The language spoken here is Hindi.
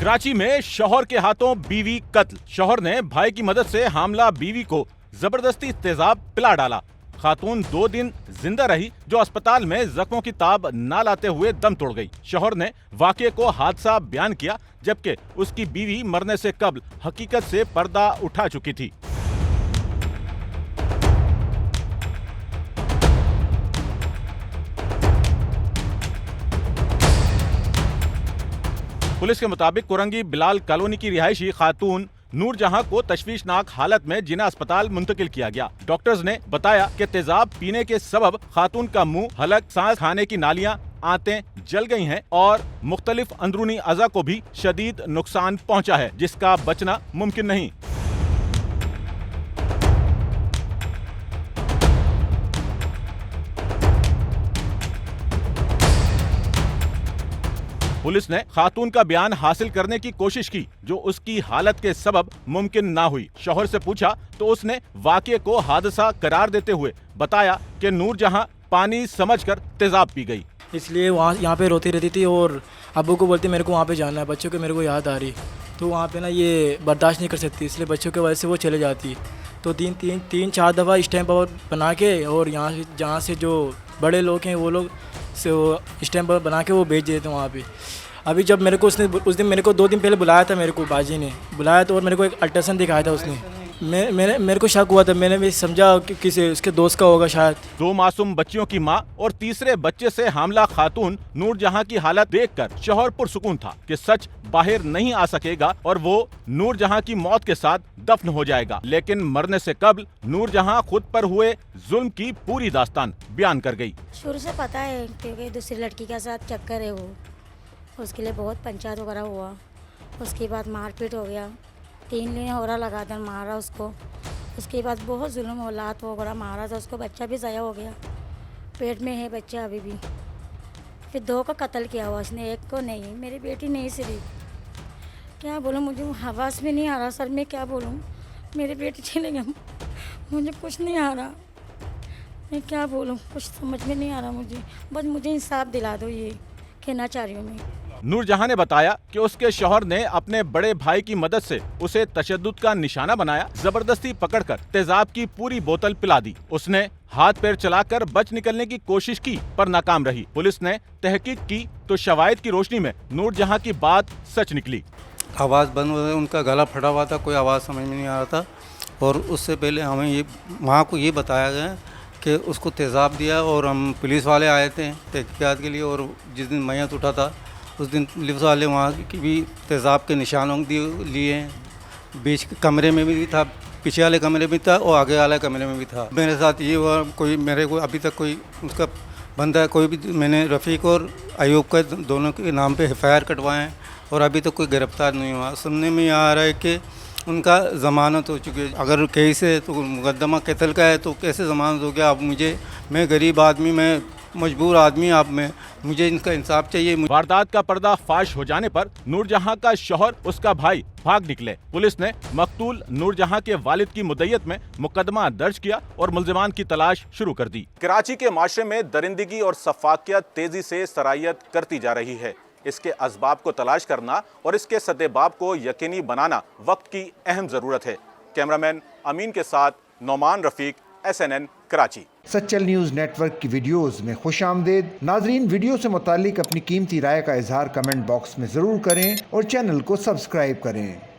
कराची में शौहर के हाथों बीवी कत्ल। शौहर ने भाई की मदद से हामला बीवी को जबरदस्ती तेजाब पिला डाला। खातून 2 दिन जिंदा रही, जो अस्पताल में जख्मों की ताब न लाते हुए दम तोड़ गई। शौहर ने वाकये को हादसा बयान किया, जबकि उसकी बीवी मरने से कबल हकीकत से पर्दा उठा चुकी थी। पुलिस के मुताबिक कुरंगी बिलाल कॉलोनी की रिहायशी खातून नूरजहां को तशवीशनाक हालत में जिना अस्पताल मुंतकिल किया गया। डॉक्टर्स ने बताया कि तेजाब पीने के सबब खातून का मुंह, हलक, सांस खाने की नालियां, आंतें जल गई हैं और मुख्तलिफ अंदरूनी अज़ा को भी शदीद नुकसान पहुंचा है, जिसका बचना मुमकिन नहीं। पुलिस ने खातून का बयान हासिल करने की कोशिश की, जो उसकी हालत के सबब मुमकिन ना हुई। शौहर से पूछा तो उसने वाकये को हादसा करार देते हुए बताया कि नूरजहां पानी समझकर तेजाब पी गई। इसलिए यहाँ पे रोती रहती थी और अब्बू को बोलती मेरे को वहाँ पे जाना है, बच्चों के मेरे को याद आ रही, तो वहाँ पे ना ये बर्दाश्त नहीं कर सकती, इसलिए बच्चों की वजह से वो चले जाती। तो तीन चार दफ़ा स्टैम्प बना के और जहाँ से जो बड़े लोग हैं वो लोग से वो स्टैम्प बना के वो भेज देते हैं वहाँ पे। अभी जब मेरे को उसने उस दिन मेरे को 2 दिन पहले बुलाया था, मेरे को बाजी ने बुलाया था और मेरे को एक अल्ट्रासाउंड दिखाया था उसने। मेरे को शक हुआ था, मैंने भी समझा कि किसी उसके दोस्त का होगा शायद। 2 मासूम बच्चियों की मां और तीसरे बच्चे से हामला खातून नूरजहां की हालत देखकर शौहर पुरसुकून था कि सच बाहर नहीं आ सकेगा और वो नूरजहां की मौत के साथ दफन हो जाएगा। लेकिन मरने से कबल नूरजहां खुद पर हुए जुल्म की पूरी दास्तान बयान कर गई। शुरू से पता है क्योंकि दूसरी लड़की के साथ चक्कर है, वो उसके लिए बहुत पंचायत वगैरह हुआ। उसके बाद मारपीट हो गया, 3 दिन होरा लगा कर मारा उसको। उसके बाद बहुत जुल्म हो, लात वगैरह मारा था उसको। बच्चा भी ज़ाया हो गया, पेट में है बच्चा अभी भी। फिर 2 का कत्ल किया हुआ उसने, 1 को नहीं। मेरी बेटी नहीं सिर्फ, क्या बोलूँ, मुझे हवास में नहीं आ रहा सर, मैं क्या बोलूँ। मेरी बेटी चले गए, मुझे कुछ नहीं आ रहा, मैं क्या बोलूँ, कुछ समझ में नहीं आ रहा मुझे। बस मुझे इंसाफ दिला दो, ये कहना चाह रही हूँ मैं। नूरजहां ने बताया कि उसके शौहर ने अपने बड़े भाई की मदद से उसे तशद्दुद का निशाना बनाया, जबरदस्ती पकड़कर तेजाब की पूरी बोतल पिला दी। उसने हाथ पैर चलाकर बच निकलने की कोशिश की पर नाकाम रही। पुलिस ने तहकीक की तो शवाहिद की रोशनी में नूरजहां की बात सच निकली। आवाज़ बंद हो गई, उनका गला फटा हुआ था, कोई आवाज़ समझ में नहीं आ रहा था। और उससे पहले हमें ये वहाँ को ये बताया गया कि उसको तेज़ाब दिया और हम पुलिस वाले आए थे तहकीकात के लिए। और जिस दिन मैयत उठा था उस दिन पुलिस वाले वहाँ की भी तेज़ाब के निशानों लिए हैं। बीच के कमरे में भी था, पीछे वाले कमरे में था और आगे वाले कमरे में भी था। मेरे साथ ये हुआ, कोई मेरे को अभी तक कोई उसका बंदा कोई भी, मैंने रफ़ीक और अयूब का दोनों के नाम पे FIR कटवाए हैं और अभी तक कोई गिरफ्तार नहीं हुआ। सुनने में आ रहा है कि उनका ज़मानत हो चुकी है। अगर केस है तो मुकदमा कत्ल का है तो कैसे ज़मानत हो गया। आप मैं गरीब आदमी, मैं मजबूर आदमी, आप मुझे इनका इंसाफ चाहिए। वारदात का पर्दा फाश हो जाने पर नूरजहां का शौहर, उसका भाई भाग निकले। पुलिस ने मकतूल नूरजहां के वालिद की मुद्दयत में मुकदमा दर्ज किया और मुल्जिमान की तलाश शुरू कर दी। कराची के माशरे में दरिंदगी और सफाकियत तेजी से सरायत करती जा रही है। इसके असबाब को तलाश करना और इसके सद्देबाब को यकीनी बनाना वक्त की अहम ज़रूरत है। कैमरामैन अमीन के साथ नौमान रफ़ीक, SNN Karachi. Sachal news network की वीडियोस में खुशामदीद। नाजरीन, वीडियो से मुतालिक अपनी कीमती राय का इजहार कमेंट बॉक्स में ज़रूर करें और चैनल को सब्सक्राइब करें।